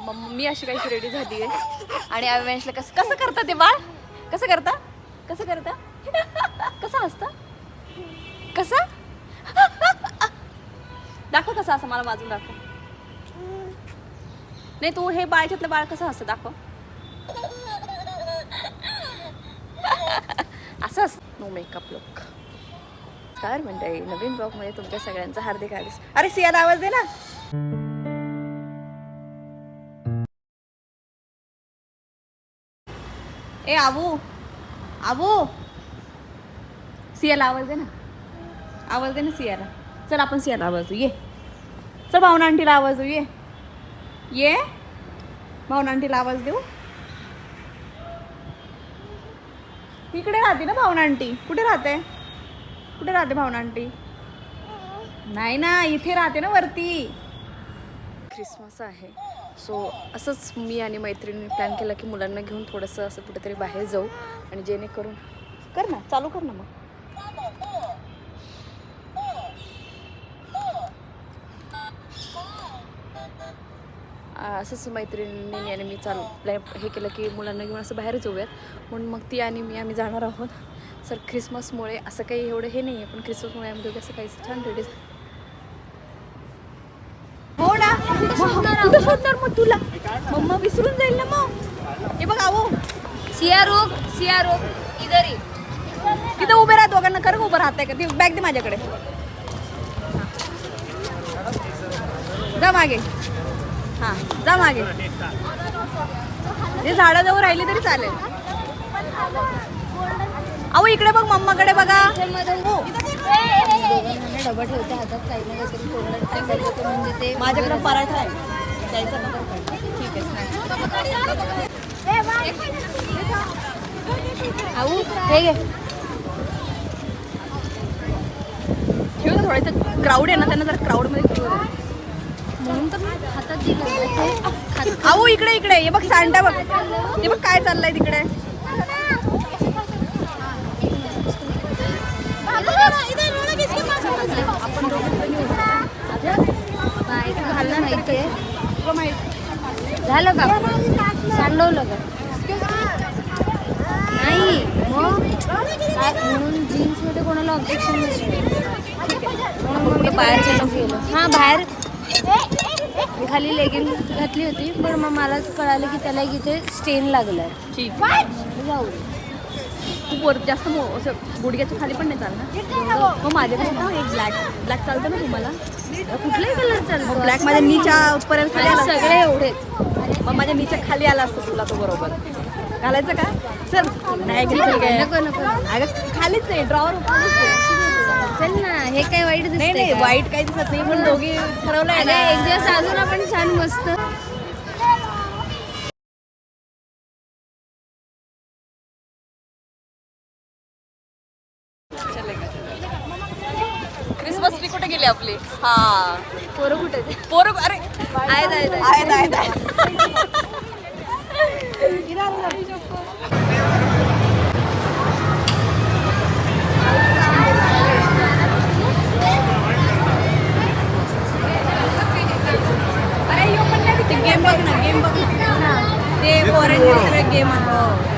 Mummy अशी काहीशी ready झाली आहे आणि अविनाशला कसं कसं करता ते बाळ कसं करता कसं करता कसं असतं कसं दाखव कसं असं मला वाजून दाखव नाही तू हे बाळच्यातलं बाळ कसं असतं दाखव असं असतं नो मेकअप लुक नमस्कार मंडळी नवीन ब्लॉगमध्ये तुमच्या सगळ्यांचं हार्दिक हार्दिक अरे सियाला आवाज दे ना ए आबू आबू सियाला आवाज दे ना सियाला चल आपण सियाला आवाज देऊ ये चल भावना आंटीला आवाज देऊ ये भावना आंटीला आवाज देऊ इकडे राहते ना भावना आंटी कुठे राहते भावना आंटी नाही ना इथे राहते ना वरती ख्रिसमस आहे सो असंच मी आणि मैत्रिणींनी प्लॅन केला की मुलांना घेऊन थोडंसं असं कुठेतरी बाहेर जाऊ आणि जेणेकरून कर ना चालू कर ना मग असंच मैत्रिणींनी आणि मी हे केलं की मुलांना घेऊन असं बाहेर जाऊयात म्हणून मग ती आणि आम्ही जाणार आहोत सर ख्रिसमसमुळे असं काही एवढं हे नाही आहे पण ख्रिसमसमुळे आम्ही दोघं असं काही छान रेडी हो ना कुठं शोधणार मग तुला मम्मा विसरून जाईल ना मग हे बघ आवो सिया रोग इधर ये तिथं उभे राहा दोघांना कर उभं राहताय का ती बॅग दे माझ्याकडे जा मागे हां जा मागे हे झाडाजवळ राहिली तरी चालेल अहो इकडे बघ मम्माकडे बघा डबा ठेवते हातात काही ना काहीतरी तोंडात टाकायचं म्हणजे ते माझ्याकडे पराठा आहे द्यायचा नंतर ठीक आहे आऊ हे घे ठेव ना थोडं इथं क्राऊड आहे ना त्यांना जर क्राऊडमध्ये ठेव म्हणून तर मी हातात दिलं अहो इकडे हे बघ सांडा बघ ते बघ काय चाललंय तिकडे घालणार नाही ते झालं का सांडवलं का नाही मग म्हणून जीन्समध्ये कोणाला ऑब्जेक्शन नसते म्हणून मग मी बाहेरच्या लोक गेलो हां बाहेर मी खाली लेगिन घातली होती पण मग मला कळालं की त्याला इथे स्टेन लागलाय ठीक जाऊ खूप वर जास्त असं गुडघ्याच्या खाली पण नाही चालणार मग माझ्याकडे ना एक ब्लॅक चालतं ना तुम्हाला कुठलाही कलर चालतो ब्लॅक माझ्या नीच्या पर्यंत खाली आला सगळे एवढेच मग माझ्या नीच्या खाली आला असतो तुला तो बरोबर घालायचं का चल नाही काय नको अगं खालीच आहे ड्रॉवर चल ना हे काय वाईट नाही दिसतंय का? वाईट काही दिसत नाही पण दोघी ठरवलंय अगं, ना एक दिवस अजून आपण छान मस्त क्रिसमस ट्री कुठे गेली आपली हा पोरं कुठे पोरं अरे आहेत अरे यो पण नाही गेम बघ ना ते फॉरेन गेम आहे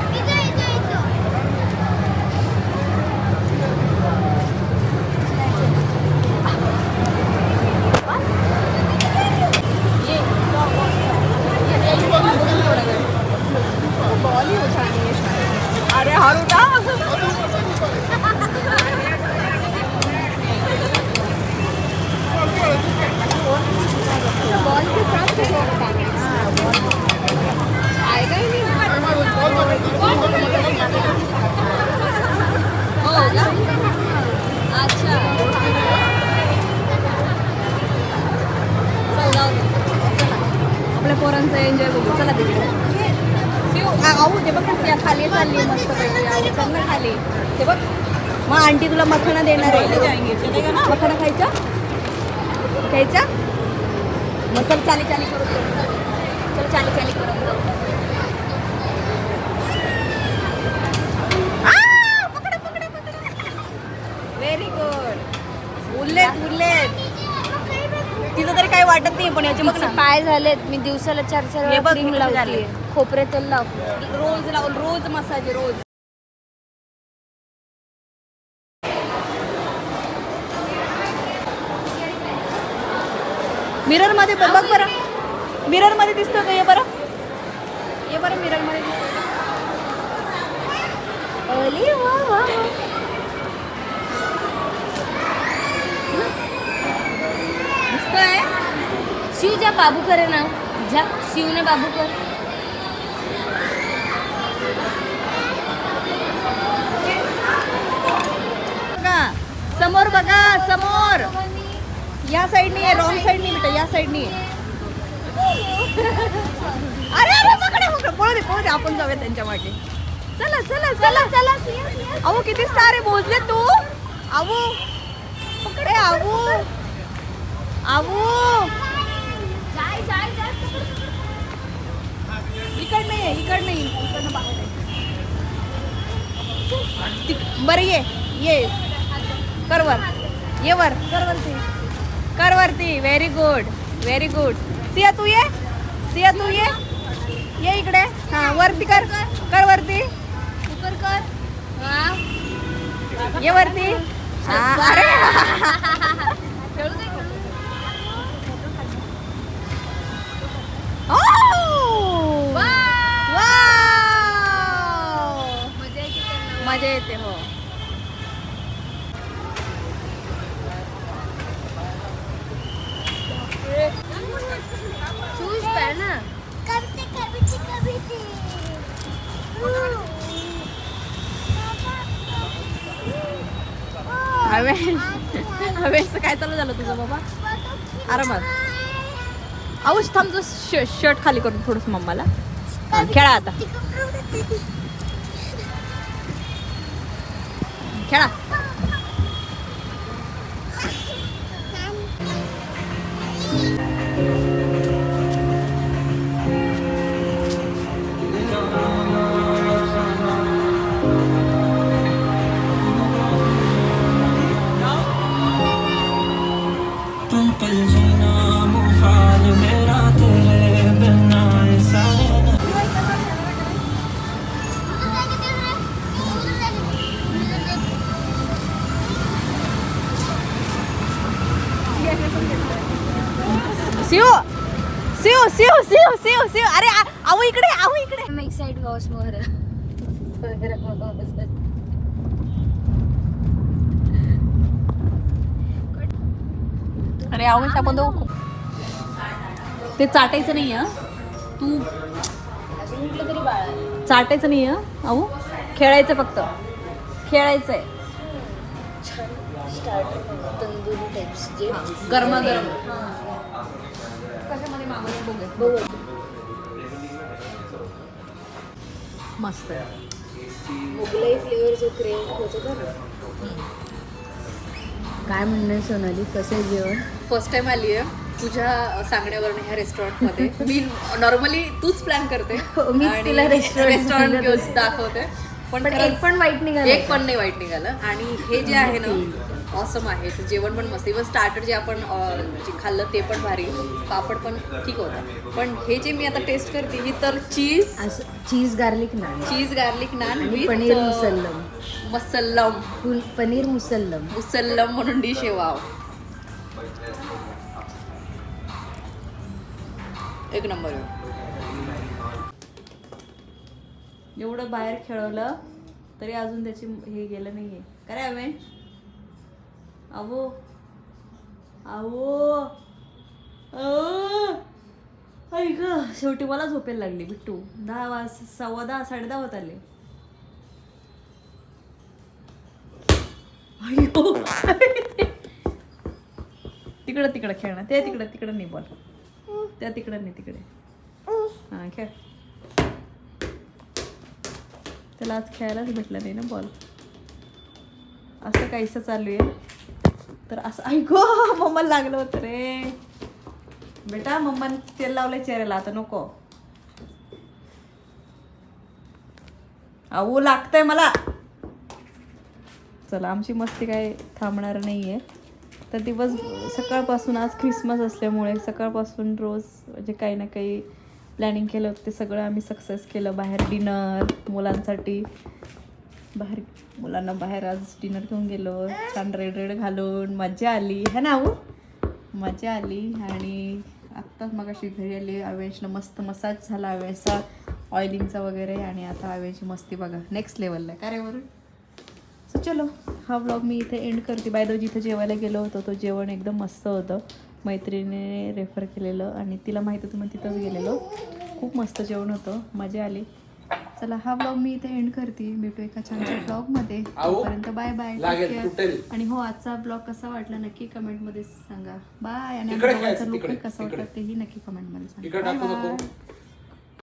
अरे हारूटा बॉल के साथ आएगा ही नहीं हो का अच्छा चल जाऊ दे आपल्या पोरांचं एन्जॉय बघू चला तिकडे आऊ ते बघ ना खाली चालली मस्त पैकी चल ना खाली ते बघ मग आंटी तुला मखणा देणार आहे मखणा खायचा मग चल चाली करून चल चाली करून व्हेरी गुड उरलेत तिचं तरी काही वाटत नाही पण याचे बघ ना. पाय झालेत, मी दिवसाला 4-4 हे वेळा बघ, क्रीम किती लावते, झाले. खोबरे तेल लावते. रोज लावून रोज मसाज रोज. मिरर मध्ये बघ बरं, मिरर मध्ये दिसतो का? ये बरं, ये बरं मिरर मध्ये दिसतो. अली वा वा. दिसतोय. शिव जा बाबू करे ना, जा शिवने बाबू कर. बघा समोर, बघा समोर. या साईडनी आहे, रॉंग साईडनी बेटा, या साईडनी आहे. अरे अरे पकडे पकडे, पळू दे पळू दे, आपण जाऊया त्यांच्या मागे. चला चला चला चला. अहो किती स्टार आहे, मोजले तू? आवू पकडे, आवू आवू. इकड नाही, इकड नाही, इकडनं बाहेर आहे. बरं ये कर वर, ये वर, कर वरती. Very good, very good. Siya तू ये, सिया तू ये, ये इकडे. हा वरती कर, कर वरती, कर. ये वरती. अरे मजा येते. हो शूज पहन ना. हवेचं काय चालू झालं तुझं बाबा? आरामात. आऊश थांब, तू शर्ट खाली करून थोडस मम्माला. खेळा आता, खेळा. सिओ सिओ सिओ सिओ सिओ सिओ. अरे आऊ इकडे, आऊ इकडे. I'm excited was more. अरे आऊ आपण दोघं ते चाटायचं नाही हं तू, अजून कुठलं तरी बाळ आहे. चाटायचं नाही हं आऊ, खेळायचं फक्त, खेळायचंय. स्टार्टर तंदुरी टाइप्स जे गरमागरम. कशामध्ये मागवलं बघूया. बघू. मस्त आहे. मुगलाई फ्लेवरचं क्रेम होतं का ना. काय म्हणणं सोनाली, कसं आहे जेवण? फर्स्ट टाइम आली आहे तुझ्या सांगण्यावरून ह्या रेस्टॉरंटमध्ये. मी नॉर्मली तूच प्लॅन करते, मीच तुला रेस्टॉरंट घेऊन दाखवते, पण एक पण वाईट निघालं. एक पण नाही वाईट निघालं. आणि हे जे आहे ना ऑसम आहे, जेवण पण मस्त. इव्हन स्टार्टर जे आपण जे खाल्लं ते पण भारी, पापड पण ठीक होता. पण हे जे मी आता टेस्ट करते ही तर cheese garlic naan, cheese garlic naan आणि विथ पनीर मुसल्लम. पनीर मुसल्लम मुसल्लम म्हणून डिश आहे. वाव, एक नंबर. एवढं बाहेर खेळवलं तरी अजून त्याची हे गेलं नाहीये. काय हवे आवो आवो ऐक, शेवटी मला झोपेला लागली बिट्टू. 10 सव्वा 10 10:30 होत आले. तिकडं तिकडं खेळणं, ते तिकडं नाही बॉल, त्या तिकडं नाही तिकडे. हां खेळ. त्याला आज खेळायलाच भेटलं नाही ना बॉल. असं काहीसं चालू आहे. तर असं ऐको, मम्माला लागलं होतं रे बेटा. मम्माने तेल लावलंय चेहऱ्याला, आता नको. अहो लागतंय मला. चला आमची मस्ती काय थांबणार नाहीये. तर दिवस सकाळपासून आज ख्रिसमस असल्यामुळे सकाळपासून रोज जे काही ना काही प्लॅनिंग केलं होतं ते सगळं आम्ही सक्सेस केलं. बाहेर डिनर मुलांसाठी, मुलांना बाहेर आज डिनर घेऊन गेलो. छान रेड घालून मजा आली है ना हो, मजा आली. आणि आत्ताच मगाशी घरी आली. अवेशला मस्त मसाज झाला अवेशचा, ऑइलिंगचा वगैरे. आणि आता अवेशची मस्ती बघा नेक्स्ट लेवलला आहे. का रे वरून. सो चलो हा व्लॉग मी इथे एंड करते. बाय द वे जिथे जेवायला गेलो होतो तो जेवण एकदम मस्त होतं. मैत्रिणीने रेफर केलेलं आणि तिला माहीत होतं मग तिथंच गेलेलो. खूप मस्त जेवण होतं, मजा आली. चला हा व्लॉग मी इथे एंड करते. भेटू एका छानशा व्लॉगमध्ये. तोपर्यंत बाय बाय. आणि हो आजचा ब्लॉग कसा वाटला नक्की कमेंटमध्ये सांगा. बाय. आणि आमच्या लुक कसा वाटला तेही नक्की कमेंटमध्ये सांगा. Bye bye.